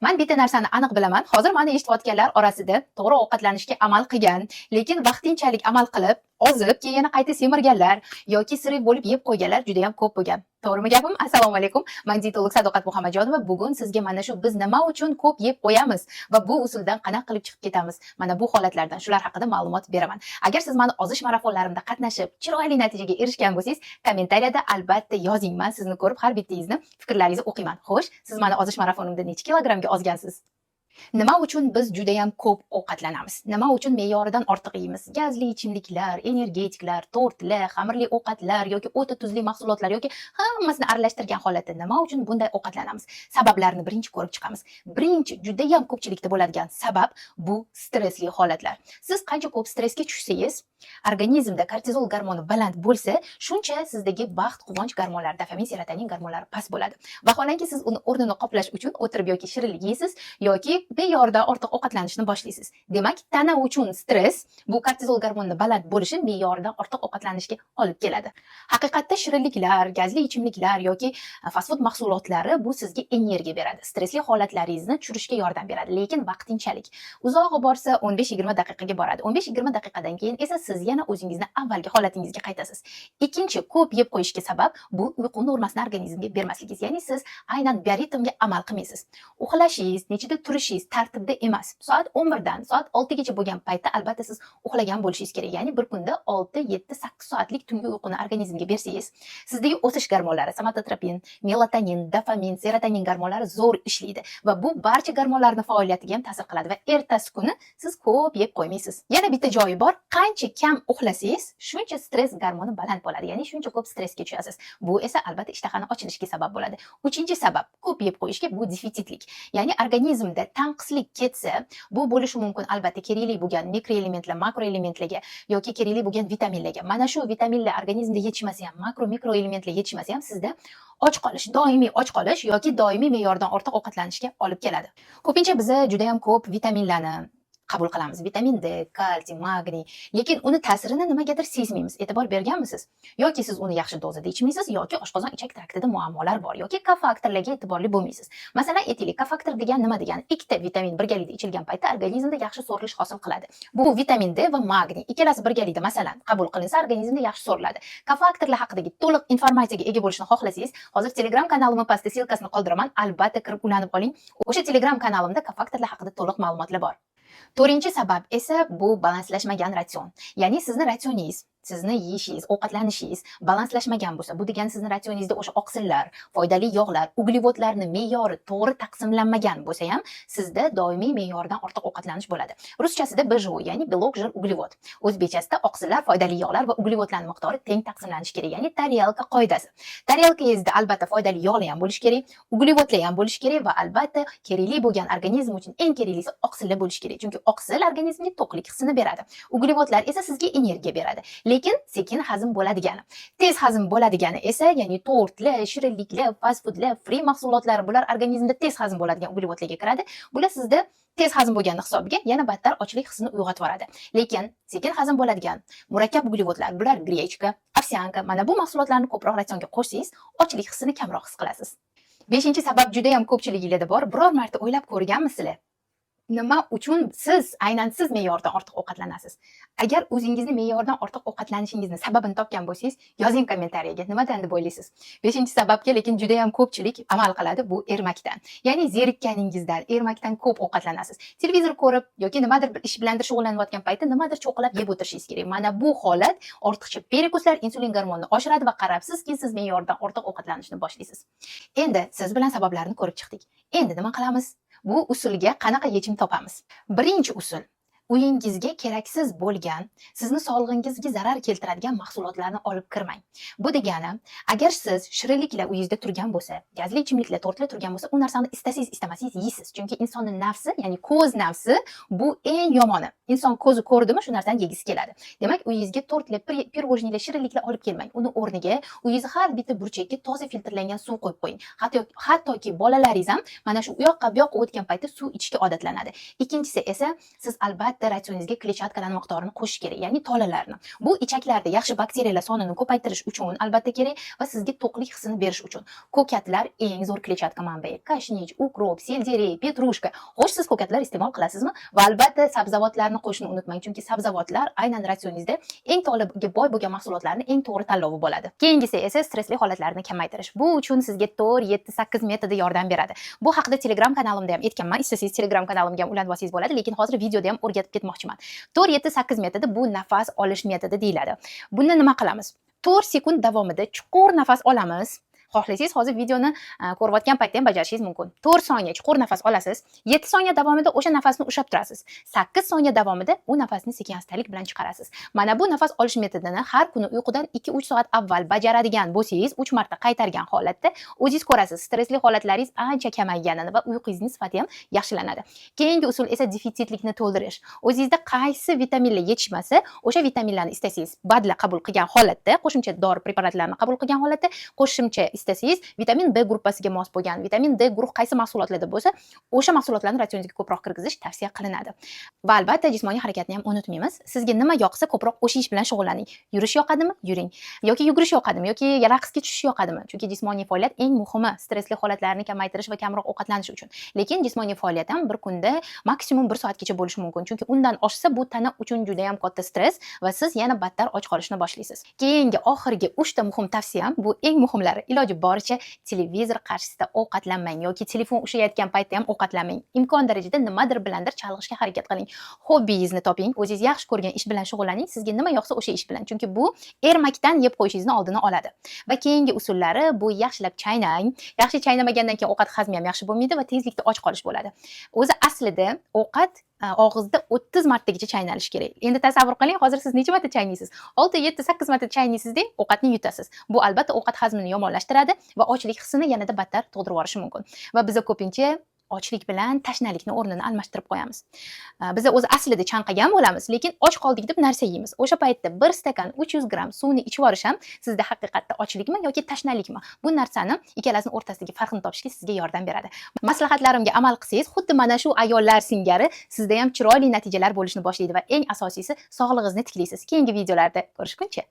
Men bitta narsani aniq bilaman. Hozir meni eshitayotganlar orasida to'g'ri ovqatlanishga amal qilgan, lekin vaqtinchalik amal qilib, ozib, keyin yana qayta semirganlar yoki sirik bo'lib yeb qo'yganlar juda ham ko'p bo'lgan. To'g'rimi gapim? Assalomu alaykum. Men dietolog Sadoqat Muhammadjonova. Bugun sizga mana shu biz nima uchun ko'p yeb qo'yamiz va bu usuldan qanaqa qilib chiqib ketamiz. Mana bu holatlardan shular haqida ma'lumot beraman. Agar siz meni ozish marafonlarimda qatnashib, chiroyli natijaga erishgan bo'lsangiz, kommentariyada albatta yozing. Men sizni ko'rib har bittangizni fikrlaringizni o'qiyman. Xo'sh, siz meni ozish marafonimda necha kilogramga ozgansiz? Nima uchun biz juda ham ko'p ovqatlanamiz? Nima uchun me'yoridan ortiq yeymiz? Gazli ichimliklar, energetiklar, tortlar, xamirli ovqatlar yoki o'ta tuzli mahsulotlar yoki hammasini aralashtirgan holatda nima uchun bunday ovqatlanamiz? Sabablarini birinchi ko'rib chiqamiz. Birinchi juda ham ko'pchilikda bo'ladigan sabab bu stressli holatlar. Siz qancha ko'p stressga tushsangiz, organizmda kortizol gormoni baland bo'lsa, shuncha sizdagi baxt, quvonch gormonlari, dopamin, serotonin gormonlari past bo'ladi. Vaholanki siz uni o'rnini qoplash uchun o'tirib yoki shirinlik yeysiz yoki me'yordan ortiq ovqatlanishni boshlaysiz. Demak, tana uchun stress bu kortizol gormoni baland bo'lishi me'yordan ortiq ovqatlanishga olib keladi. Haqiqatda shirinliklar, gazli ichimliklar yoki fast food mahsulotlari bu sizga energiya beradi. Stressli holatlaringizni tushirishga yordam beradi, lekin vaqtinchalik. Uzog'i borsa 15-20 daqiqaga boradi. 15-20 daqiqadan keyin esa siz yana o'zingizni avvalgi holatingizga qaytasiz. Ikkinchi, ko'p yeb qo'yishga sabab bu uyqu normasini organizmga bermasligingiz. Ya'ni siz aynan bioritmga amal qilmaysiz. Uxlashingiz, nechida turishingiz tartibda emas. Soat 11 dan soat 6 gacha bo'lgan paytda albatta siz uxlagan bo'lishingiz kerak. Ya'ni bir kunda 6, 7, 8 soatlik tungi uyquni organizmga bersangiz, sizdagi o'sish gormonlari, somatotropin, melatonin, dopamin, serotonin gormonlari zo'r ishlaydi va bu barcha gormonlarning faoliyatiga ham ta'sir qiladi va ertasi kuni siz ko'p yeb qo'ymaysiz. Yana bitta joyi bor. Qancha kam uxlasangiz, shuncha stress gormoni baland bo'ladi. Ya'ni shuncha ko'p stressga tushasiz. Bu esa albatta ishtahani ochilishiga sabab bo'ladi. Uchinchi sabab ko'p yeb qo'yishga bu defitsitlik. Ya'ni organizmda tanqislik ketsa, bu bo'lishi mumkin albatta kerakli bo'lgan mikroelementlar, makroelementlarga yoki kerakli bo'lgan vitaminlarga. Mana shu vitaminlar organizmda yetishmasa ham, mikroelementlar yetishmasa ham sizda och qolish, doimiy och qolish yoki doimiy me'yordan ortiq ovqatlanishga olib keladi. Ko'pincha biz juda ham ko'p vitaminlarni qabul qilamiz. Vitamin D, kalsiy, magniy, lekin uni ta'sirini nimagadir sezmaymiz. E'tibor berganmisiz? Yoki siz uni yaxshi dozada ichmaysiz, yoki oshqozon ichak traktida muammolar bor, yoki kofaktorlarga e'tiborli bo'lmaysiz. Masalan, aytaylik, kofaktor degan nima degani? Ikkita vitamin birgalikda ichilgan paytda organizmda yaxshi so'rilish hosil qiladi. Bu vitamin D va magniy ikkalasi birgalikda masalan qabul qilinsa, organizmda yaxshi so'riladi. Kofaktorlar haqidagi to'liq informatsiyaga ega bo'lishni xohlasangiz, hozir Telegram kanalimning pastda silkasini qoldiraman, albatta kirib ulanib oling. O'sha Telegram kanalimda kofaktorlar haqida to'liq ma'lumotlar bor. To'rtinchi sabab esa bu balanslashmagan ratsion. Ya'ni sizni ratsioningiz, sizni yeyishingiz, ovqatlanishingiz balanslashmagan bo'lsa, bu degani sizni ratsioningizda o'sha oqsillar, foydali yog'lar, uglevodlarni me'yori to'g'ri taqsimlanmagan bo'lsa ham, sizda doimiy me'yordan ortiq ovqatlanish bo'ladi. Ruschasida BJO, ya'ni belok, jir, uglevod. O'zbekchasida oqsillar, foydali yog'lar va uglevodlarning miqdori teng taqsimlanishi kerak, ya'ni taryalka qoidasi. Taryalkangizda albatta foydali yog'lar ham bo'lishi kerak, uglevodlar ham bo'lishi kerak va albatta kerakli bo'lgan organizm uchun eng keraklisi oqsillar bo'lishi kerak. Chunki oqsil organizmga to'qlik hissini beradi. Uglevodlar esa sizga energiya beradi. Lekin sekin hazm bo'ladigani. Tez hazm bo'ladigani esa, ya'ni tortlar, shirinliklar, fast foodlar, free mahsulotlar, bular organizmda tez hazm bo'ladigan uglevodlarga kiradi. Bular sizda tez hazm bo'lgani hisobiga yana battar ochlik hissini uyg'otib yuboradi. Lekin sekin hazm bo'ladigan murakkab uglevodlar, bular grechka, ovsyanka, mana bu mahsulotlarni ko'proq ratsionga qo'shsangiz, ochlik hissini kamroq his qilasiz. Beshinchi sabab juda ham ko'pchiligingizda bor. Biror marta o'ylab ko'rganmisizlar? Nima uchun aynan siz me'yordan ortiq ovqatlanasiz? Agar o'zingizni me'yordan ortiq ovqatlanishingizni sababini topgan bo'lsangiz, yozing kommentariyaga. Nimadan deb o'ylaysiz? Beshinchi sababga lekin juda ham ko'pchilik amal qiladi, bu ermakdan. Ya'ni zerikkaningizdan, ermakdan ko'p ovqatlanasiz. Televizor ko'rib yoki nimadir bir ish bilan shug'ullanayotgan paytda nimadir cho'qilab yeb o'tirishingiz kerak. Mana bu holat ortiqcha perikuslar insulin gormonini oshiradi va qarabsizki, siz me'yordan ortiq ovqatlanishni boshlaysiz. Endi siz bilan sabablarini ko'rib chiqdik. Endi nima qilamiz? Bu usulga qanaqa yechim topamiz? Birinchi usul: uyingizga keraksiz bo'lgan, sizni sog'lig'ingizga zarar keltiradigan mahsulotlarni olib kirmang. Bu degani, agar siz shirinliklar uyingizda turgan bo'lsa, gazli ichimliklar, tortlar turgan bo'lsa, u narsani istasangiz, istamasangiz yeysiz. Chunki insonning nafsi, ya'ni ko'z nafsi bu eng yomoni. Inson ko'zi ko'rdimi, shu narsani yegisi keladi. Demak, uyingizga tortlar, pirojnilar, shirinliklar olib kelmang. Uni o'rniga uyingizga har bitta burchakka toza filtrlangan suv qo'yib qo'ying. Hattoki bolalaringiz ham mana shu u yoqqa bu yoqqa o'tgan paytda suv ichishga odatlanadi. Ikkinchisi esa, siz albatta albatta ratsioningizga kletchatkalar miqdorini qo'shish kerak, ya'ni tolalarni. Bu ichaklarda yaxshi bakteriyalar sonini ko'paytirish uchun albatta kerak va sizga to'qlik hissini berish uchun. Ko'katlar eng zo'r kletchatka manbai. Kashnich, ukrop, selderey, petrushka. Xo'sh, siz ko'katlar iste'mol qilasizmi? Va albatta sabzavotlarni qo'shishni unutmang, chunki sabzavotlar aynan ratsioningizda eng tolaga boy bo'lgan mahsulotlarning eng to'g'ri tanlovi bo'ladi. Keyingisi esa stressli holatlarni kamaytirish. Bu uchun sizga 4, 7, 8 metodi yordam beradi. Bu haqida Telegram kanalimda ham aytganman. Istasangiz Telegram kanalimga ham ulanib olsangiz bo'ladi, lekin hozir videoda ham o'rgatib ketmoqchiman. 4, 7, 8 metodi bu nafas olish metodi deyiladi. Bunda nima qilamiz? 4 sekund davomida chuqur nafas olamiz. Xohlasangiz hozir videoni ko'rayotgan paytda ham bajarishingiz mumkin. 4 soniya chuqur nafas olasiz, 7 soniya davomida o'sha nafasni ushlab turasiz. 8 soniya davomida u nafasni sekin-astalik bilan chiqarasiz. Mana bu nafas olish metodini har kuni uyqudan 2-3 soat avval bajaradigan bo'lsangiz, 3 marta qaytargan holatda o'zingiz ko'rasiz, stressli holatlaringiz ancha kamayganini va uyqungizning sifati ham yaxshilanadi. Keyingi usul esa defitsitlikni to'ldirish. O'zingizda qaysi vitaminlar yetishmasa, o'sha vitaminlarni istasangiz badla qabul qilgan holatda, qo'shimcha dori preparatlarini qabul qilgan holatda, qo'shimcha istasangiz vitamin B gruppasiga mos bo'lgan, vitamin D guruh qaysi mahsulotlarda bo'lsa, o'sha mahsulotlarni ratsioningizga ko'proq kirgizish tavsiya qilinadi. Va albatta jismoniy harakatni ham unutmaymiz. Sizga nima yoqsa ko'proq o'sha ish bilan shug'ullaning. Yurish yoqadimi? Yuring. Yoki yugurish yoqadimi? Yoki raqsga tushish yoqadimi? Chunki jismoniy faoliyat eng muhimi stressli holatlarni kamaytirish va kamroq ovqatlanish uchun. Lekin jismoniy faoliyat ham bir kunda maksimum 1 soatgacha bo'lishi mumkin. Chunki undan oshsa bu tana uchun juda ham katta stress va siz yana battar och qolishni boshlaysiz. Keyingi oxirgi 3 ta muhim tavsiyam, bu eng muhimlari. Iloji boricha televizor qarshisida ovqatlanmang yoki telefon ushlayotgan paytda ham ovqatlanmang. Imkon darajada nimadir bilandir chalg'ishga harakat qiling. Hobbingizni toping, o'zingiz yaxshi ko'rgan ish bilan shug'ullaning. Sizga nima yoqsa o'sha ish bilan. Chunki bu ermakdan yeb qo'yishingizni oldini oladi. Va keyingi usullari bu yaxshilab chaynang. Yaxshi chaynamagandan keyin ovqat hazmi ham yaxshi bo'lmaydi va tezlikda och qolish bo'ladi. O'zi aslida ovqat og'izda 30 martagacha chaynalishi kerak. Endi tasavvur qiling, hozir siz necha marta chaynaysiz? 6, 7, 8 marta chaynaysizda ovqatni yutasiz. Bu albatta ovqat hazmini yomonlashtiradi va ochlik hissini yanada battar tug'dirib yuborishi mumkin. Va biz ko'pincha ochlik bilan tashnalikni o'rnini almashtirib qo'yamiz. Biz o'zi aslida chanqagan bo'lamiz, lekin och qoldik deb narsa yeymiz. O'sha paytda 1 stakan 300 gram suvni ichib olish ham sizda haqiqatda ochlikmi yoki tashnalikmi? Bu narsani ikkalasini o'rtasidagi farqni topishga sizga yordam beradi. Maslahatlarimga amal qilsangiz, xuddi mana shu ayollar singari sizda ham chiroyli natijalar bo'lishni boshlaydi va eng asosiysi sog'lig'ingizni tiklaysiz. Keyingi videolarda ko'rishguncha